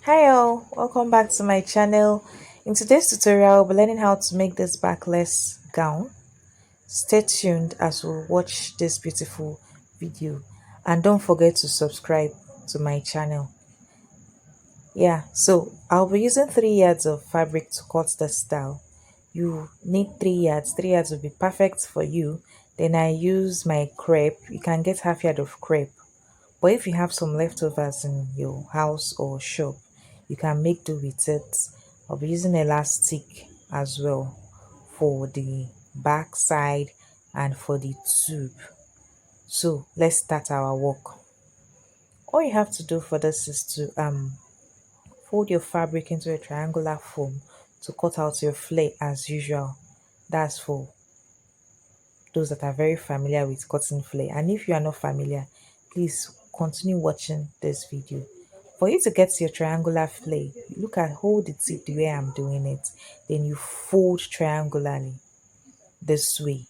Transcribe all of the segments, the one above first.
Hi all, welcome back to my channel. In today's tutorial, we'll be learning how to make this backless gown. Stay tuned as we watch this beautiful video, and don't forget to subscribe to my channel. So I'll be using 3 yards of fabric to cut the style. You need 3 yards. 3 yards will be perfect for you. Then I use my crepe. You can get half yard of crepe. But if you have some leftovers in your house or shop, you can make do with it. I'll be using elastic as well for the back side and for the tube. So let's start our work. All you have to do for this is to fold your fabric into a triangular form to cut out your flare as usual. That's for those that are very familiar with cutting flare, and if you are not familiar, please continue watching this video. For you to get your triangular flare, look at hold the tip the way I'm doing it, then you fold triangularly this way.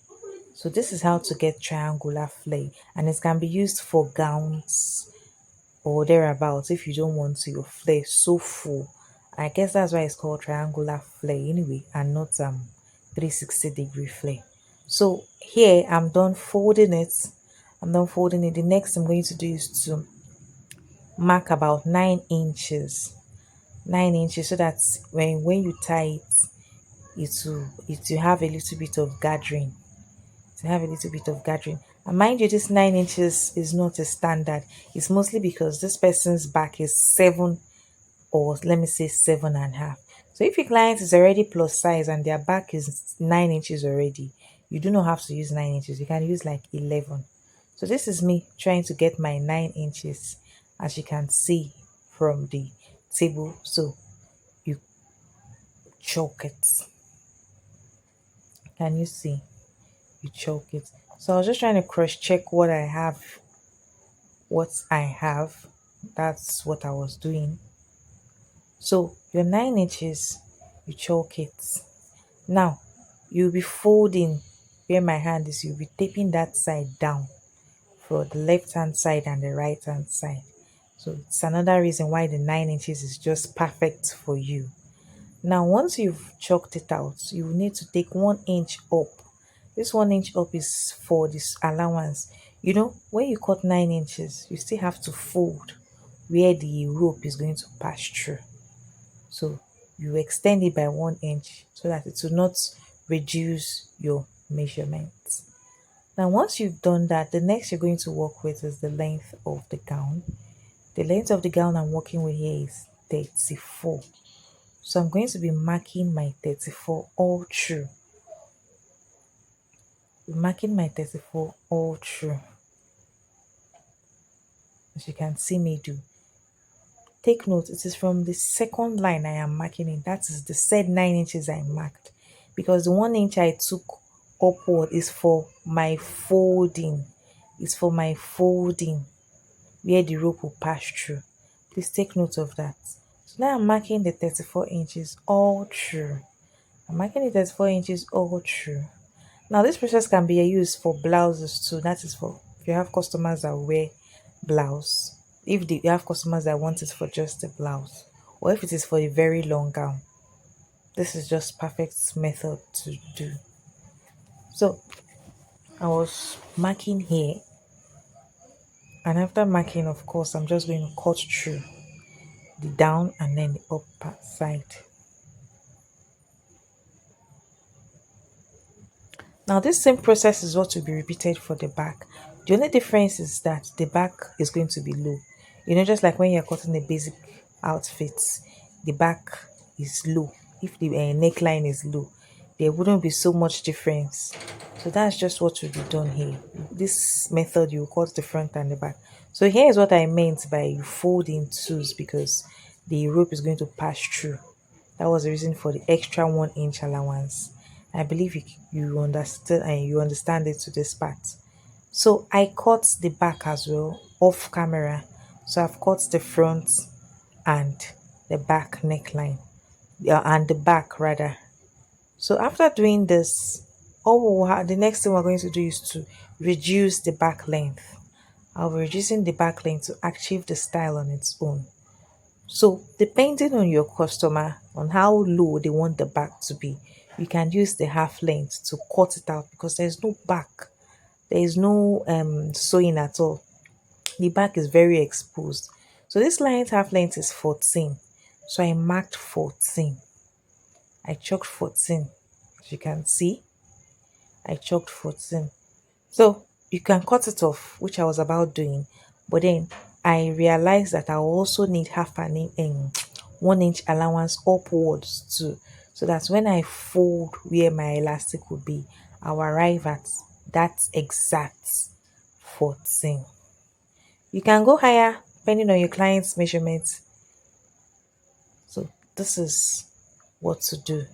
So this is how to get triangular flare, and it can be used for gowns or thereabouts if you don't want your flare so full. I guess that's why it's called triangular flare anyway, and not 360-degree flare. So here I'm done folding it. The next I'm going to do is to mark about 9 inches. 9 inches, so that when you tie it, it will have a little bit of gathering. To have a little bit of gathering. And mind you, this 9 inches is not a standard. It's mostly because this person's back is 7, or let me say 7.5. So if your client is already plus size and their back is 9 inches already, you do not have to use 9 inches. You can use like 11. So this is me trying to get my 9 inches, as you can see from the table. So you choke it. Can you see? You choke it. So I was just trying to cross check what I have. That's what I was doing. So your 9 inches, you choke it. Now you'll be folding where my hand is. You'll be taping that side down for the left hand side and the right hand side. So it's another reason why the 9 inches is just perfect for you. Now once you've chalked it out, you will need to take 1 inch up. This 1 inch up is for this allowance. You know, when you cut 9 inches, you still have to fold where the rope is going to pass through. So you extend it by 1 inch so that it will not reduce your measurements. Now once you've done that, the next you're going to work with is the length of the gown. The length of the gown I'm working with here is 34. So I'm going to be marking my 34 all through. Marking my 34 all through, as you can see me do. Take note, it is from the second line I am marking it. That is the said 9 inches I marked, because the 1 inch I took upward is for my folding. It's for my folding where the rope will pass through. Please take note of that. So now I'm marking the 34 inches all through. I'm marking the 34 inches all through. Now this process can be used for blouses too. That is for if you have customers that wear blouse. If you have customers that want it for just a blouse, or if it is for a very long gown, this is just perfect method to do. So I was marking here, and after marking, of course, I'm just going to cut through the down and then the upper side. Now this same process is what will be repeated for the back. The only difference is that the back is going to be low. You know, just like when you're cutting a basic outfit, the back is low. If the neckline is low, there wouldn't be so much difference. So that's just what will be done here. This method, you cut the front and the back. So here is what I meant by you fold in twos, because the rope is going to pass through. That was the reason for the extra 1 inch allowance. I believe you understood and you understand it to this part. So I cut the back as well off camera. So I've cut the front and the back neckline, and the back rather. So after doing this, the next thing we're going to do is to reduce the back length. I'll be reducing the back length to achieve the style on its own. So depending on your customer, on how low they want the back to be, you can use the half length to cut it out because there's no back. There is no sewing at all. The back is very exposed. So this client half length is 14. So I marked 14. I chalked 14. As you can see, I chalked 14. So you can cut it off, which I was about doing, but then I realized that I also need half an inch, 1 inch allowance upwards too, so that when I fold where my elastic would be, I'll arrive at that exact 14. You can go higher depending on your client's measurements. So this is what to do,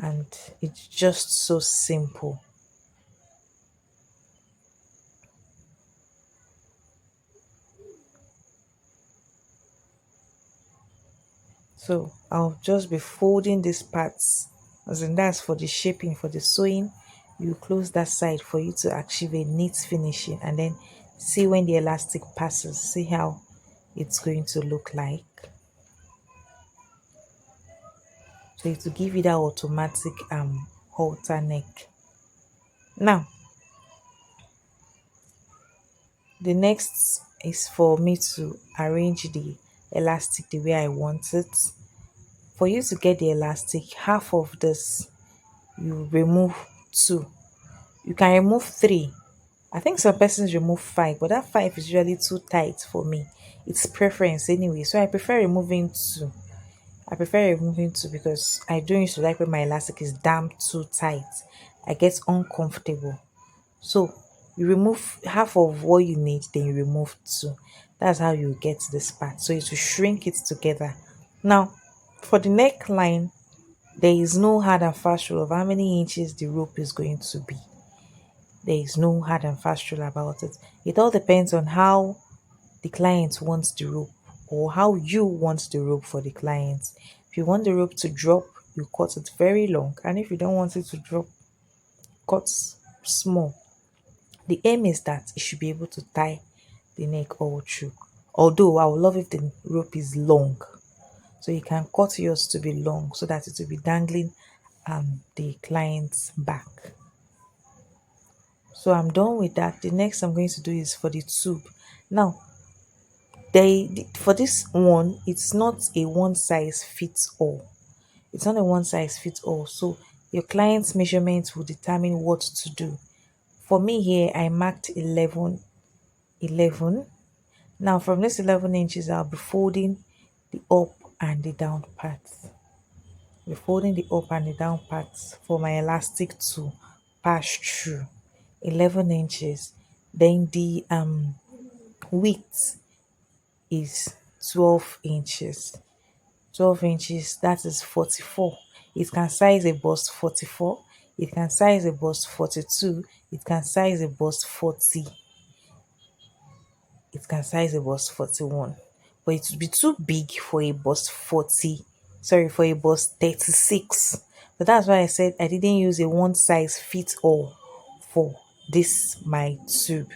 and it's just so simple. So I'll just be folding these parts, as in that's for the shaping, for the sewing. You close that side for you to achieve a neat finishing, and then see when the elastic passes, see how it's going to look like. So it will give you that automatic halter neck. Now the next is for me to arrange the elastic the way I want it. For you to get the elastic, half of this you remove two. You can remove three. I think some persons remove five, but that five is usually too tight for me. It's preference anyway. So I prefer removing two. I prefer removing two because I don't used to like when my elastic is damn too tight. I get uncomfortable. So you remove half of what you need, then you remove two. That's how you get this part. So it will shrink it together. Now, for the neckline, there is no hard and fast rule of how many inches the rope is going to be. There is no hard and fast rule about it. It all depends on how the client wants the rope, or how you want the rope for the client. If you want the rope to drop, you cut it very long. And if you don't want it to drop, cut small. The aim is that it should be able to tie the neck all through. Although I would love if the rope is long. So you can cut yours to be long so that it will be dangling the client's back. So I'm done with that. The next I'm going to do is for the tube. Now, for this one, it's not a one size fits all. It's not a one size fits all. So your client's measurements will determine what to do. For me here, I marked 11, 11. Now from this 11 inches, I'll be folding the up and the down parts. Be folding the up and the down parts for my elastic to pass through. 11 inches. Then the width is 12 inches. 12 inches, that is 44. It can size a bust 44. It can size a bust 42. It can size a bust 40. It can size a bust 41. But it would be too big for a bust 40. Sorry, for a bust 36. But that's why I said I didn't use a one size fit all for this my tube.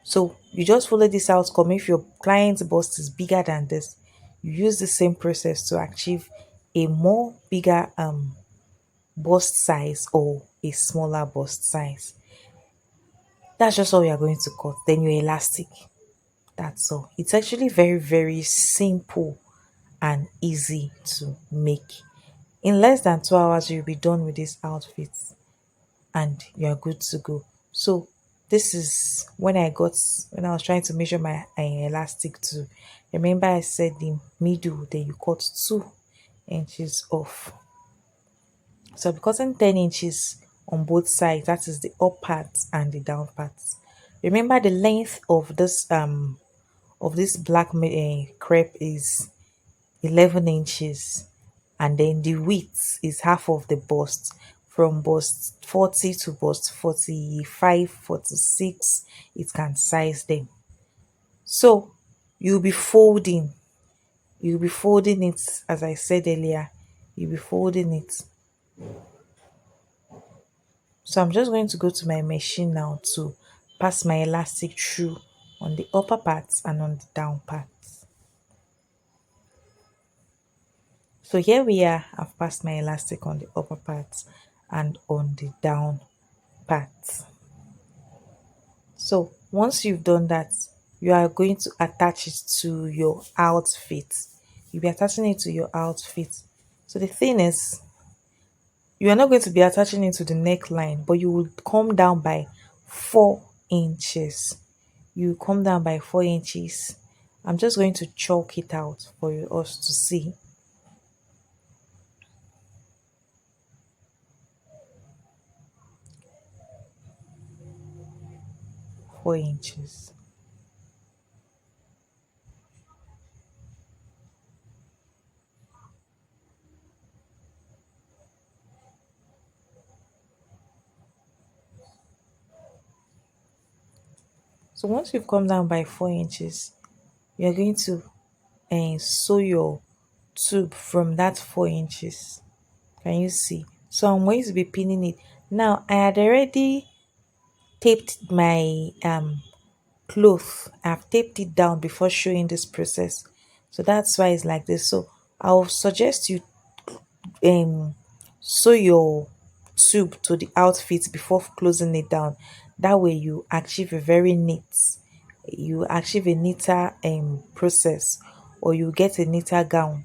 So you just follow this outcome. If your client's bust is bigger than this, you use the same process to achieve a more bigger bust size or a smaller bust size. That's just all we are going to cut. Then your elastic. That's all. It's actually very, very simple and easy to make. In less than 2 hours, you'll be done with this outfit and you're good to go. So this is when I was trying to measure my elastic too. Remember I said the middle, then you cut 2 inches off. So I'm cutting 10 inches on both sides. That is the up parts and the down parts. Remember the length of this black crepe is 11 inches, and then the width is half of the bust, from bust 40 to bust 45, 46. It can size them. So you'll be folding you'll be folding it, as I said earlier. You'll be folding it. So I'm just going to go to my machine now to pass my elastic through on the upper parts and on the down parts. So here we are. I've passed my elastic on the upper part and on the down part. So once you've done that, you are going to attach it to your outfit. You'll be attaching it to your outfit. So the thing is, you are not going to be attaching it to the neckline, but you will come down by 4 inches. You come down by 4 inches. I'm just going to chalk it out for us to see. 4 inches. So once you've come down by 4 inches, you're going to sew your tube from that 4 inches. Can you see? So I'm going to be pinning it. Now I had already taped my cloth. I've taped it down before showing this process. So that's why it's like this. So I'll suggest you sew your tube to the outfit before closing it down. That way you achieve a very neat, you achieve a neater process, or you get a neater gown.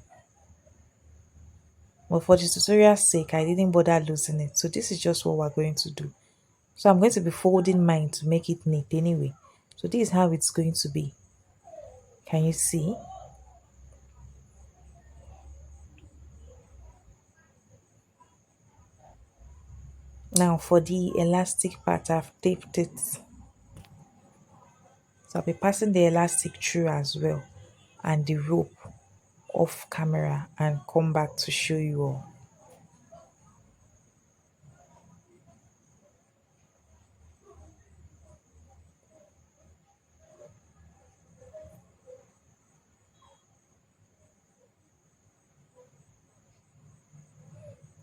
But for the tutorial's sake, I didn't bother losing it. So this is just what we're going to do. So I'm going to be folding mine to make it neat anyway. So this is how it's going to be. Can you see? Now for the elastic part, I've taped it. So I'll be passing the elastic through as well, and the rope off camera, and come back to show you all.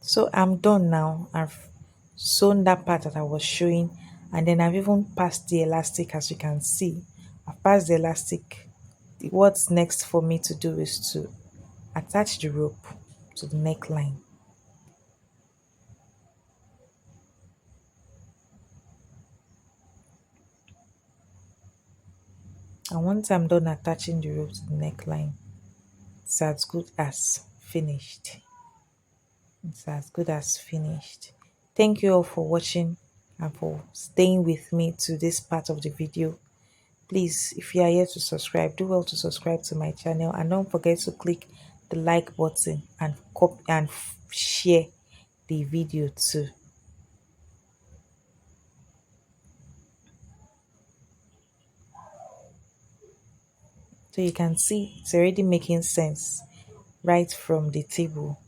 So I'm done now. I've sewn that part that I was showing, and then I've even passed the elastic. As you can see, I've passed the elastic. What's next for me to do is to attach the rope to the neckline. And once I'm done attaching the rope to the neckline, it's as good as finished. It's as good as finished. Thank you all for watching and for staying with me to this part of the video. Please, if you are here to subscribe, do well to subscribe to my channel, and don't forget to click the like button and copy and share the video too. So you can see it's already making sense right from the table.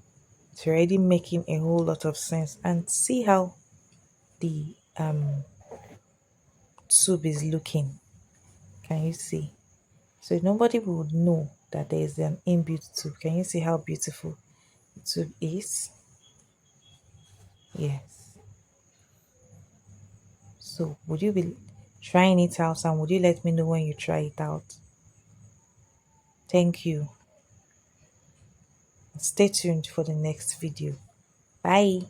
It's already making a whole lot of sense. And see how the tube is looking. Can you see? So nobody would know that there is an inbuilt tube. Can you see how beautiful the tube is? Yes. So would you be trying it out, and would you let me know when you try it out? Thank you. Stay tuned for the next video. Bye.